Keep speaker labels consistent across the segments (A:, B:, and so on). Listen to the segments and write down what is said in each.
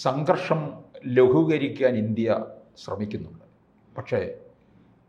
A: സംഘർഷം ലഘൂകരിക്കാൻ ഇന്ത്യ ശ്രമിക്കുന്നുണ്ട്. പക്ഷേ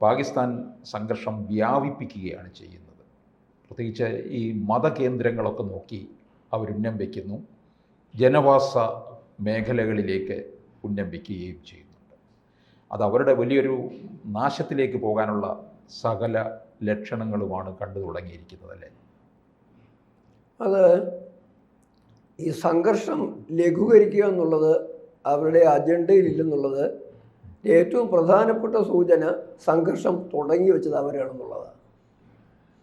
A: പാകിസ്ഥാൻ സംഘർഷം വ്യാപിപ്പിക്കുകയാണ് ചെയ്യുന്നത്. പ്രത്യേകിച്ച് ഈ മതകേന്ദ്രങ്ങളൊക്കെ നോക്കി അവരുന്നം വയ്ക്കുന്നു, ജനവാസ മേഖലകളിലേക്ക് ഉന്നം വയ്ക്കുകയും ചെയ്യുന്നുണ്ട്. അത് അവരുടെ വലിയൊരു നാശത്തിലേക്ക് പോകാനുള്ള സകല ലക്ഷണങ്ങളുമാണ് കണ്ടു തുടങ്ങിയിരിക്കുന്നതല്ലേ?
B: അത് ഈ സംഘർഷം ലഘൂകരിക്കുക എന്നുള്ളത് അവരുടെ അജണ്ടയിലില്ലെന്നുള്ളത് ഏറ്റവും പ്രധാനപ്പെട്ട സൂചന സംഘർഷം തുടങ്ങി വെച്ചത് അവരാണെന്നുള്ളതാണ്.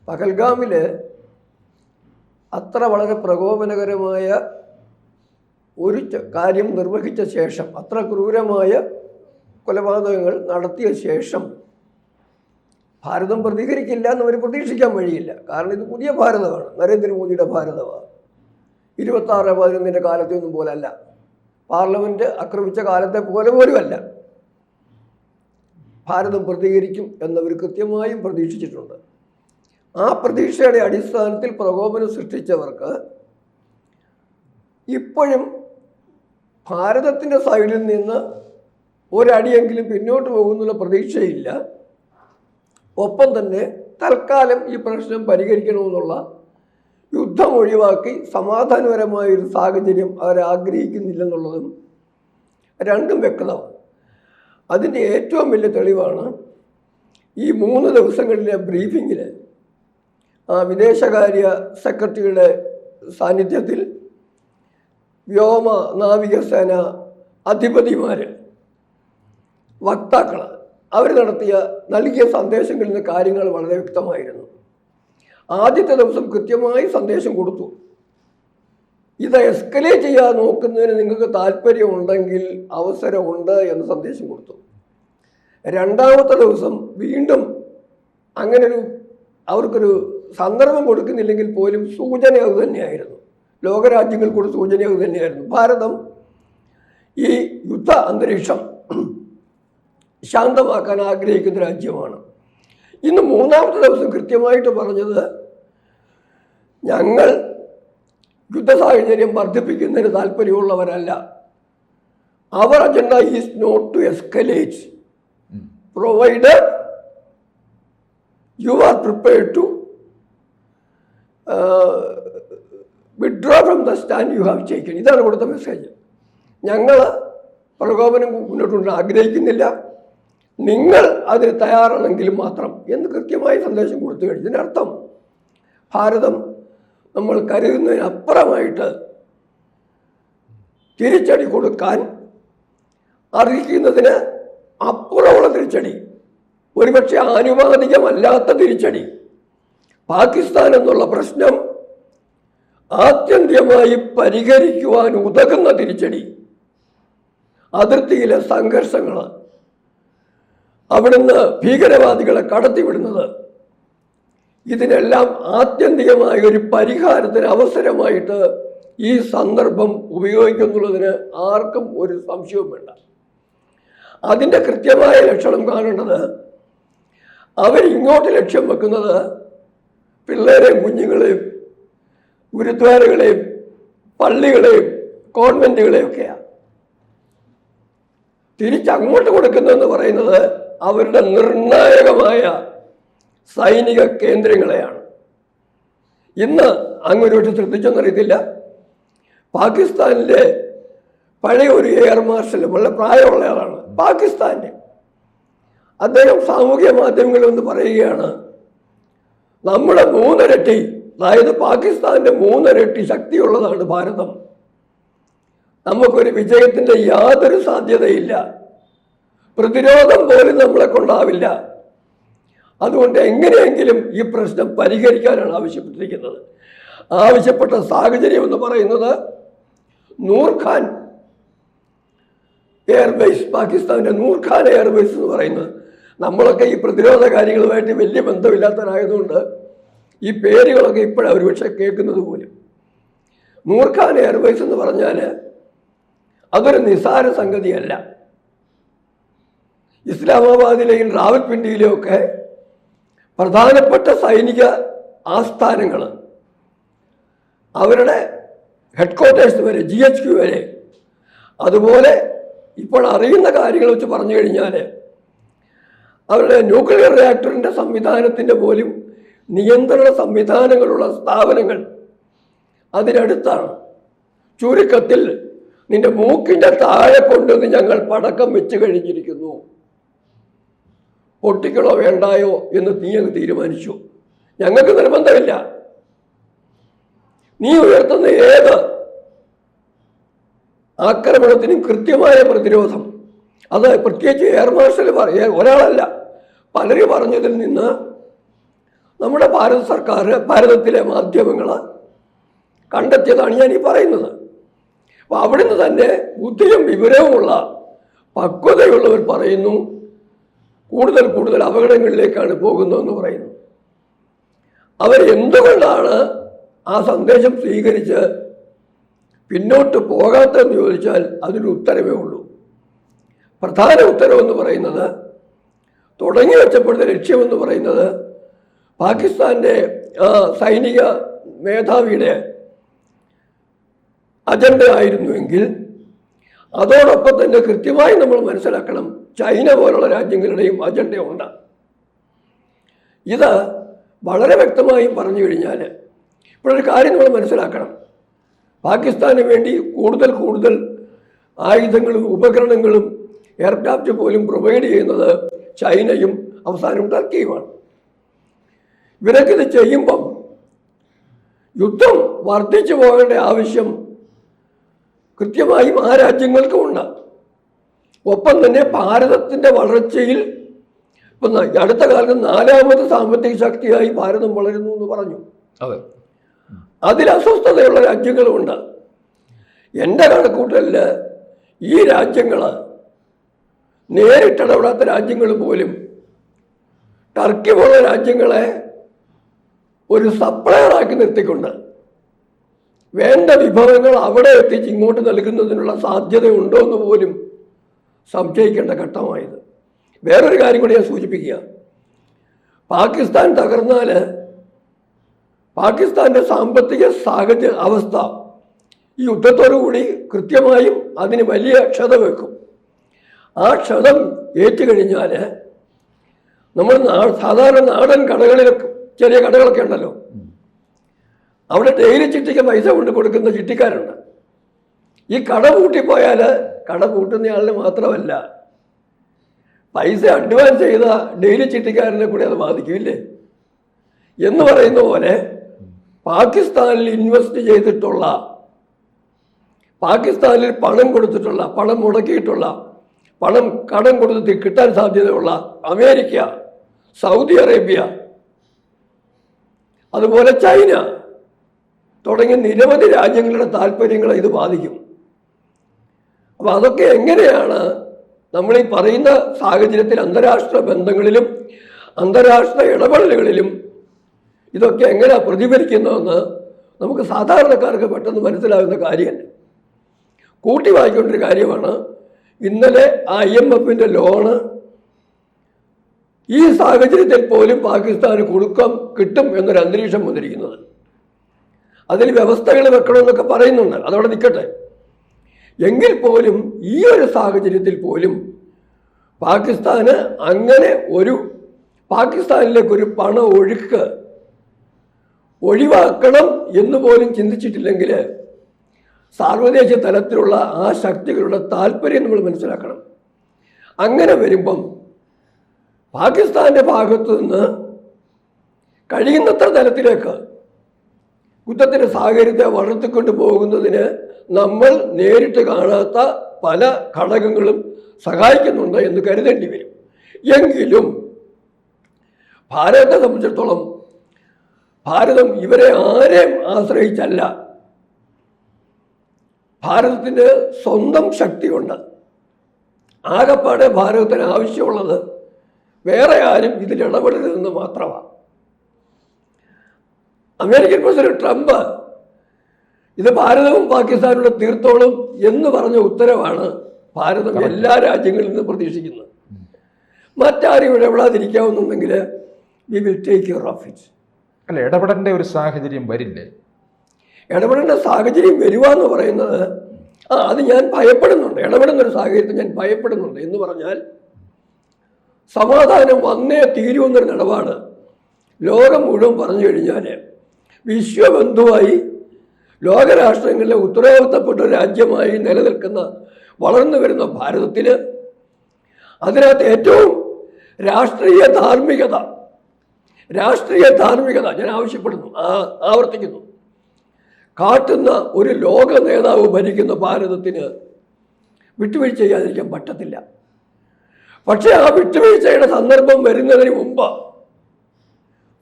B: പഹൽഗാമിൽ അത്ര വളരെ പ്രകോപനകരമായ ഒരു കാര്യം നിർവഹിച്ച ശേഷം, അത്ര ക്രൂരമായ കൊലപാതകങ്ങൾ നടത്തിയ ശേഷം ഭാരതം പ്രതികരിക്കില്ല എന്നവർ പ്രതീക്ഷിക്കാൻ വഴിയില്ല. കാരണം ഇത് പുതിയ ഭാരതമാണ്, നരേന്ദ്രമോദിയുടെ ഭാരതമാണ്. 26/11 കാലത്തെ ഒന്നും പോലല്ല, പാർലമെൻറ്റ് ആക്രമിച്ച കാലത്തെ പോലെ പോലുമല്ല. ഭാരതം പ്രതികരിക്കും എന്നവർ കൃത്യമായും പ്രതീക്ഷിച്ചിട്ടുണ്ട്. ആ പ്രതീക്ഷയുടെ അടിസ്ഥാനത്തിൽ പ്രകോപനം സൃഷ്ടിച്ചവർക്ക് ഇപ്പോഴും ഭാരതത്തിൻ്റെ സൈഡിൽ നിന്ന് ഒരടിയെങ്കിലും പിന്നോട്ട് പോകുന്നുള്ള പ്രതീക്ഷയില്ല. ഒപ്പം തന്നെ തൽക്കാലം ഈ പ്രശ്നം പരിഹരിക്കണമെന്നുള്ള യുദ്ധം ഒഴിവാക്കി സമാധാനപരമായൊരു സാഹചര്യം അവരാഗ്രഹിക്കുന്നില്ലെന്നുള്ളതും രണ്ടും വ്യക്തമാണ്. അതിൻ്റെ ഏറ്റവും വലിയ തെളിവാണ് ഈ 3 ദിവസങ്ങളിലെ ബ്രീഫിങ്ങിൽ വിദേശകാര്യ സെക്രട്ടറിയുടെ സാന്നിധ്യത്തിൽ വ്യോമ നാവികസേന അധിപതിമാർ, വക്താക്കൾ അവർ നൽകിയ സന്ദേശങ്ങളിൽ നിന്ന് കാര്യങ്ങൾ വളരെ വ്യക്തമായിരുന്നു. ആദ്യത്തെ ദിവസം കൃത്യമായി സന്ദേശം കൊടുത്തു. ഇത് എസ്കലേറ്റ് ചെയ്യാൻ നോക്കുന്നതിന് നിങ്ങൾക്ക് താല്പര്യമുണ്ടെങ്കിൽ അവസരമുണ്ട് എന്ന് സന്ദേശം കൊടുത്തു. രണ്ടാമത്തെ ദിവസം വീണ്ടും അവർക്കൊരു സന്ദർഭം കൊടുക്കുന്നില്ലെങ്കിൽ പോലും സൂചന അത് തന്നെയായിരുന്നു. ലോകരാജ്യങ്ങൾക്കൊരു സൂചന അത് തന്നെയായിരുന്നു. ഭാരതം ഈ യുദ്ധ അന്തരീക്ഷം ശാന്തമാക്കാൻ ആഗ്രഹിക്കുന്ന രാജ്യമാണ്. ഇന്ന് 3ാമത്തെ ദിവസം കൃത്യമായിട്ട് പറഞ്ഞത്, ഞങ്ങൾ യുദ്ധ സാഹചര്യം വർദ്ധിപ്പിക്കുന്നതിന് താല്പര്യമുള്ളവരല്ല. അവർ agenda is not to escalate provided you are prepared to withdraw from the stand you have taken. ഇതാണ് കൊടുത്ത മെസ്സേജ്. ഞങ്ങൾ പ്രകോപനം മുന്നോട്ട് ആഗ്രഹിക്കുന്നില്ല, നിങ്ങൾ അതിന് തയ്യാറാണെങ്കിലും മാത്രം എന്ന് കൃത്യമായി സന്ദേശം കൊടുത്തു കഴിഞ്ഞു. ഇതിൻ്റെ അർത്ഥം ഭാരതം നമ്മൾ കരുതുന്നതിനപ്പുറമായിട്ട് തിരിച്ചടി കൊടുക്കാൻ അർഹിക്കുന്നതിന് അപ്പുറമുള്ള തിരിച്ചടി, ഒരുപക്ഷെ ആനുപാതികമല്ലാത്ത തിരിച്ചടി, പാകിസ്ഥാൻ എന്നുള്ള പ്രശ്നം ആത്യന്തികമായി പരിഹരിക്കുവാൻ ഉതകുന്ന തിരിച്ചടി, അതിർത്തിയിലെ സംഘർഷങ്ങൾ, അവിടുന്ന് ഭീകരവാദികളെ കടത്തിവിടുന്നത്, ഇതിനെല്ലാം ആത്യന്തികമായ ഒരു പരിഹാരത്തിന് അവസരമായിട്ട് ഈ സന്ദർഭം ഉപയോഗിക്കുന്നുള്ളതിന് ആർക്കും ഒരു സംശയവും വേണ്ട. അതിൻ്റെ കൃത്യമായ ലക്ഷണം കാണേണ്ടത്, അവരിങ്ങോട്ട് ലക്ഷ്യം വെക്കുന്നത് പിള്ളേരെയും കുഞ്ഞുങ്ങളെയും ഗുരുദ്വാരകളെയും പള്ളികളെയും കോൺവെൻറ്റുകളെയും ഒക്കെയാണ്. തിരിച്ചങ്ങോട്ട് കൊടുക്കുന്നതെന്ന് പറയുന്നത് അവരുടെ നിർണായകമായ സൈനിക കേന്ദ്രങ്ങളെയാണ്. ഇന്ന് അങ്ങൊരു ശ്രദ്ധിച്ചെന്നറിയത്തില്ല, പാകിസ്ഥാനിലെ പഴയ ഒരു എയർ മാർഷൽ, വളരെ പ്രായമുള്ള ആളാണ് പാകിസ്ഥാൻ്റെ, അദ്ദേഹം സാമൂഹ്യ മാധ്യമങ്ങളിൽ ഒന്ന് പറയുകയാണ്, നമ്മുടെ 3 ഇരട്ടി, അതായത് പാകിസ്ഥാൻ്റെ 3 ഇരട്ടി ശക്തിയുള്ളതാണ് ഭാരതം, നമുക്കൊരു വിജയത്തിൻ്റെ യാതൊരു സാധ്യതയില്ല, പ്രതിരോധം പോലും നമ്മളെ കൊണ്ടാവില്ല, അതുകൊണ്ട് എങ്ങനെയെങ്കിലും ഈ പ്രശ്നം പരിഹരിക്കാനാണ് ആവശ്യപ്പെട്ടിരിക്കുന്നത്. ആവശ്യപ്പെട്ട സാഹചര്യം എന്ന് പറയുന്നത് നൂർഖാൻ എയർബേസ്, പാകിസ്ഥാൻ്റെ നൂർഖാൻ എയർബേസ് എന്ന് പറയുന്നത്, നമ്മളൊക്കെ ഈ പ്രതിരോധ കാര്യങ്ങളുമായിട്ട് വലിയ ബന്ധമില്ലാത്തവരായതുകൊണ്ട് ഈ പേരുകളൊക്കെ ഇപ്പോഴാണ് ഒരുപക്ഷെ കേൾക്കുന്നത് പോലും. നൂർഖാൻ എയർബേസ് എന്ന് പറഞ്ഞാൽ അതൊരു നിസ്സാര സംഗതിയല്ല. ഇസ്ലാമാബാദിലെയും റാവൽപിണ്ടിയിലെയും ഒക്കെ പ്രധാനപ്പെട്ട സൈനിക ആസ്ഥാനങ്ങൾ, അവരുടെ ഹെഡ്ക്വാർട്ടേഴ്സ് വരെ, GHQ വരെ അതുപോലെ ഇപ്പോൾ അറിയുന്ന കാര്യങ്ങൾ വെച്ച് പറഞ്ഞു കഴിഞ്ഞാൽ അവരുടെ ന്യൂക്ലിയർ റിയാക്ടറിൻ്റെ സംവിധാനത്തിൻ്റെ പോലും നിയന്ത്രണ സംവിധാനങ്ങളുള്ള സ്ഥാപനങ്ങൾ അതിനടുത്താണ്. ചുരുക്കത്തിൽ നിന്റെ മൂക്കിൻ്റെ താഴെ കൊണ്ടുവന്ന് ഞങ്ങൾ പടക്കം വെച്ച് കഴിഞ്ഞിരിക്കുന്നു, പൊട്ടിക്കണോ വേണ്ടായോ എന്ന് നീ അങ്ങ് തീരുമാനിച്ചു. ഞങ്ങൾക്ക് നിർബന്ധമില്ല. നീ ഉയർത്തുന്ന ഏത് ആക്രമണത്തിനും കൃത്യമായ പ്രതിരോധം, അത് പ്രത്യേകിച്ച് എയർ മാർഷൽ ഒരാളല്ല പലരും പറഞ്ഞതിൽ നിന്ന് നമ്മുടെ ഭാരത സർക്കാർ, ഭാരതത്തിലെ മാധ്യമങ്ങൾ കണ്ടെത്തിയതാണ് ഞാൻ ഈ പറയുന്നത്. അപ്പോൾ അവിടുന്ന് തന്നെ ബുദ്ധിയും വിവരവുമുള്ള പക്വതയുള്ളവർ പറയുന്നു കൂടുതൽ കൂടുതൽ അപകടങ്ങളിലേക്കാണ് പോകുന്നതെന്ന് പറയുന്നു. അവരെന്തുകൊണ്ടാണ് ആ സന്ദേശം സ്വീകരിച്ച് പിന്നോട്ട് പോകാത്തതെന്ന് ചോദിച്ചാൽ അതിന് ഉത്തരവേ ഉള്ളൂ. പ്രധാന ഉത്തരവെന്ന് പറയുന്നത്, തുടങ്ങി വെച്ചപ്പോഴത്തെ ലക്ഷ്യമെന്ന് പറയുന്നത് പാകിസ്ഥാൻ്റെ സൈനിക മേധാവിയുടെ അജണ്ട ആയിരുന്നുവെങ്കിൽ അതോടൊപ്പം തന്നെ കൃത്യമായി നമ്മൾ മനസ്സിലാക്കണം, ചൈന പോലുള്ള രാജ്യങ്ങളുടെയും അജണ്ടയുണ്ട്. ഇത് വളരെ വ്യക്തമായും പറഞ്ഞു കഴിഞ്ഞാൽ ഇപ്പോഴൊരു കാര്യം നമ്മൾ മനസ്സിലാക്കണം, പാകിസ്ഥാന് വേണ്ടി കൂടുതൽ കൂടുതൽ ആയുധങ്ങളും ഉപകരണങ്ങളും എയർക്രാഫ്റ്റ് പോലും പ്രൊവൈഡ് ചെയ്യുന്നത് ചൈനയും അവസാനം ടർക്കിയുമാണ്. ഇവരൊക്കെ ഇത് ചെയ്യുമ്പം യുദ്ധം വർദ്ധിച്ചു പോകേണ്ട ആവശ്യം കൃത്യമായും ആ രാജ്യങ്ങൾക്കുമുണ്ട്. ഒപ്പം തന്നെ ഭാരതത്തിൻ്റെ വളർച്ചയിൽ ഇപ്പം അടുത്ത കാലത്ത് 4ാമത് സാമ്പത്തിക ശക്തിയായി ഭാരതം വളരുന്നു എന്ന് പറഞ്ഞു. അതിൽ അസ്വസ്ഥതയുള്ള രാജ്യങ്ങളുമുണ്ട്. എൻ്റെ കണക്കൂട്ടലിൽ ഈ രാജ്യങ്ങൾ, നേരിട്ടിടപെടാത്ത രാജ്യങ്ങൾ പോലും ടർക്കി പോലുള്ള രാജ്യങ്ങളെ ഒരു സപ്ലയറാക്കി നിർത്തിക്കൊണ്ട് വേണ്ട വിഭവങ്ങൾ അവിടെ എത്തിച്ച് ഇങ്ങോട്ട് നൽകുന്നതിനുള്ള സാധ്യതയുണ്ടോ എന്ന് പോലും സംശയിക്കേണ്ട ഘട്ടമായത്. വേറൊരു കാര്യം കൂടി ഞാൻ സൂചിപ്പിക്കുക, പാകിസ്ഥാൻ തകർന്നാൽ പാകിസ്ഥാൻ്റെ സാമ്പത്തിക അവസ്ഥ ഈ യുദ്ധത്തോടുകൂടി കൃത്യമായും അതിന് വലിയ ക്ഷത വെക്കും. ആ ക്ഷതം ഏറ്റുകഴിഞ്ഞാൽ നമ്മൾ സാധാരണ നാടൻ കടകളിലൊക്കെ, ചെറിയ കടകളൊക്കെ ഉണ്ടല്ലോ, അവിടെ ഡെയിലി ചിട്ടിക്ക് പൈസ കൊണ്ട് കൊടുക്കുന്ന ചിട്ടിക്കാരുണ്ട്. ഈ കട പൂട്ടിപ്പോയാൽ കട പൂട്ടുന്നയാളിന് മാത്രമല്ല, പൈസ അഡ്വാൻസ് ചെയ്ത ഡെയിലി ചിട്ടിക്കാരനെ കൂടി അത് ബാധിക്കില്ലേ എന്ന് പറയുന്ന പോലെ പാകിസ്ഥാനിൽ ഇൻവെസ്റ്റ് ചെയ്തിട്ടുള്ള, പാകിസ്ഥാനിൽ പണം കൊടുത്തിട്ടുള്ള, പണം മുടക്കിയിട്ടുള്ള, പണം കടം കൊടുത്ത് കിട്ടാൻ സാധ്യതയുള്ള അമേരിക്ക, സൗദി അറേബ്യ, അതുപോലെ ചൈന തുടങ്ങിയ നിരവധി രാജ്യങ്ങളുടെ താല്പര്യങ്ങളെ ഇത് ബാധിക്കും. അപ്പോൾ അതൊക്കെ എങ്ങനെയാണ് നമ്മൾ ഈ പറയുന്ന സാഹചര്യത്തിൽ അന്താരാഷ്ട്ര ബന്ധങ്ങളിലും അന്താരാഷ്ട്ര ഇടപെടലുകളിലും ഇതൊക്കെ എങ്ങനെയാണ് പ്രതിഫലിക്കുന്നതെന്ന് നമുക്ക് സാധാരണക്കാർക്ക് പെട്ടെന്ന് മനസ്സിലാകുന്ന കാര്യമല്ല. കൂട്ടി വായിക്കൊണ്ടൊരു കാര്യമാണ്, ഇന്നലെ ആ IMFൻ്റെ ലോണ് ഈ സാഹചര്യത്തിൽ പോലും പാകിസ്ഥാന് കിട്ടും എന്നൊരു അന്തരീക്ഷം വന്നിരിക്കുന്നത്. അതിൽ വ്യവസ്ഥകൾ വെക്കണമെന്നൊക്കെ പറയുന്നുണ്ട്, അതവിടെ നിൽക്കട്ടെ. എങ്കിൽ പോലും ഈ ഒരു സാഹചര്യത്തിൽ പോലും പാകിസ്ഥാന് അങ്ങനെ പാകിസ്ഥാനിലേക്കൊരു പണ ഒഴുക്ക് ഒഴിവാക്കണം എന്ന് പോലും ചിന്തിച്ചിട്ടില്ലെങ്കിൽ സാർവദേശീയ തലത്തിലുള്ള ആ ശക്തികളുടെ താല്പര്യം നമ്മൾ മനസ്സിലാക്കണം. അങ്ങനെ വരുമ്പം പാകിസ്ഥാൻ്റെ ഭാഗത്തു നിന്ന് കഴിയുന്നത്ര തലത്തിലേക്ക് യുദ്ധത്തിൻ്റെ സാഹചര്യത്തെ വളർത്തിക്കൊണ്ട് പോകുന്നതിന് നമ്മൾ നേരിട്ട് കാണാത്ത പല ഘടകങ്ങളും സഹായിക്കുന്നുണ്ട് എന്ന് കരുതേണ്ടി വരും. എങ്കിലും ഭാരതത്തെ സംബന്ധിച്ചിടത്തോളം ഭാരതം ഇവരെ ആരെയും ആശ്രയിച്ചല്ല. ഭാരതത്തിൻ്റെ സ്വന്തം ശക്തിയുണ്ട്. ആകപ്പാടെ ഭാരതത്തിന് ആവശ്യമുള്ളത് വേറെ ആരും ഇതിൽ ഇടപെടരുതെന്ന് മാത്രമാണ്. അമേരിക്കൻ പ്രസിഡന്റ് ട്രംപ് ഇത് ഭാരതവും പാകിസ്ഥാനോട് തീർത്തോളും എന്ന് പറഞ്ഞ ഉത്തരവാണ് ഭാരതം എല്ലാ രാജ്യങ്ങളിൽ നിന്നും പ്രതീക്ഷിക്കുന്നത്. മറ്റാരും ഇടപെടാതിരിക്കാവുന്നുണ്ടെങ്കിൽ we will take care of it.
A: അല്ല, ഇടപെടേണ്ട ഒരു സാഹചര്യം വരില്ലേ?
B: ഇടപെടേണ്ട സാഹചര്യം വരുക എന്ന് പറയുന്നത് അത് ഞാൻ ഭയപ്പെടുന്നുണ്ട്. ഇടപെടുന്നൊരു സാഹചര്യത്തിൽ ഞാൻ ഭയപ്പെടുന്നുണ്ട്. എന്ന് പറഞ്ഞാൽ സമാധാനം വന്നേ തീരുമെന്നൊരു നിലപാട് ലോകം മുഴുവൻ പറഞ്ഞു കഴിഞ്ഞാൽ വിശ്വബന്ധുവായി ലോകരാഷ്ട്രങ്ങളിലെ ഉത്തരവാദിത്തപ്പെട്ട ഒരു രാജ്യമായി നിലനിൽക്കുന്ന വളർന്നു വരുന്ന ഭാരതത്തിൽ അതിനകത്ത് ഏറ്റവും രാഷ്ട്രീയ ധാർമ്മികത ഞാൻ ആവശ്യപ്പെടുന്നു, ആവർത്തിക്കുന്നു, കാട്ടുന്ന ഒരു ലോക നേതാവ് ഭരിക്കുന്ന ഭാരതത്തിന് വിട്ടുവീഴ്ച ചെയ്യാതിരിക്കാൻ പറ്റത്തില്ല. പക്ഷേ ആ വിട്ടുവീഴ്ചയുടെ സന്ദർഭം വരുന്നതിന് മുമ്പ്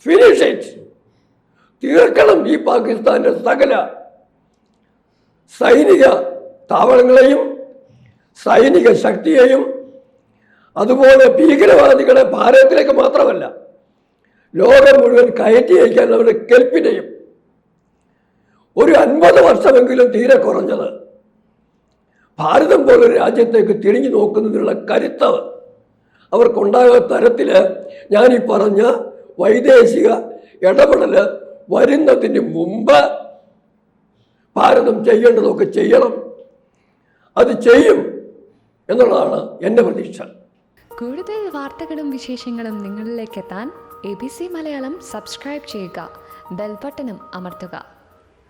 B: ഫിനിഷ് ഇറ്റ്, തീർക്കണം ഈ പാകിസ്ഥാന്റെ സകല സൈനിക താവളങ്ങളെയും സൈനിക ശക്തിയെയും അതുപോലെ ഭീകരവാദികളെ ഭാരതത്തിലേക്ക് മാത്രമല്ല ലോകം മുഴുവൻ കയറ്റി അയക്കാൻ അവരുടെ കെൽപ്പിനെയും ഒരു 50 വർഷമെങ്കിലും തീരെ കുറഞ്ഞത് ഭാരതം പോലൊരു രാജ്യത്തേക്ക് തിരിഞ്ഞു നോക്കുന്നതിനുള്ള കരുത്ത് അവർക്കുണ്ടാകുന്ന തരത്തിൽ ഞാൻ ഈ പറഞ്ഞ വൈദേശിക ഇടപെടൽ വരുന്നതിന് മുമ്പ് ഭാരതം ചെയ്യേണ്ടതൊക്കെ ചെയ്യണം. അത് ചെയ്യും എന്നുള്ളതാണ് എൻ്റെ പ്രതീക്ഷ.
C: കൂടുതൽ വാർത്തകളും വിശേഷങ്ങളും നിങ്ങളിലേക്ക് എത്താൻ ABC മലയാളം സബ്സ്ക്രൈബ് ചെയ്യുക, ബെൽ ബട്ടണും അമർത്തുക.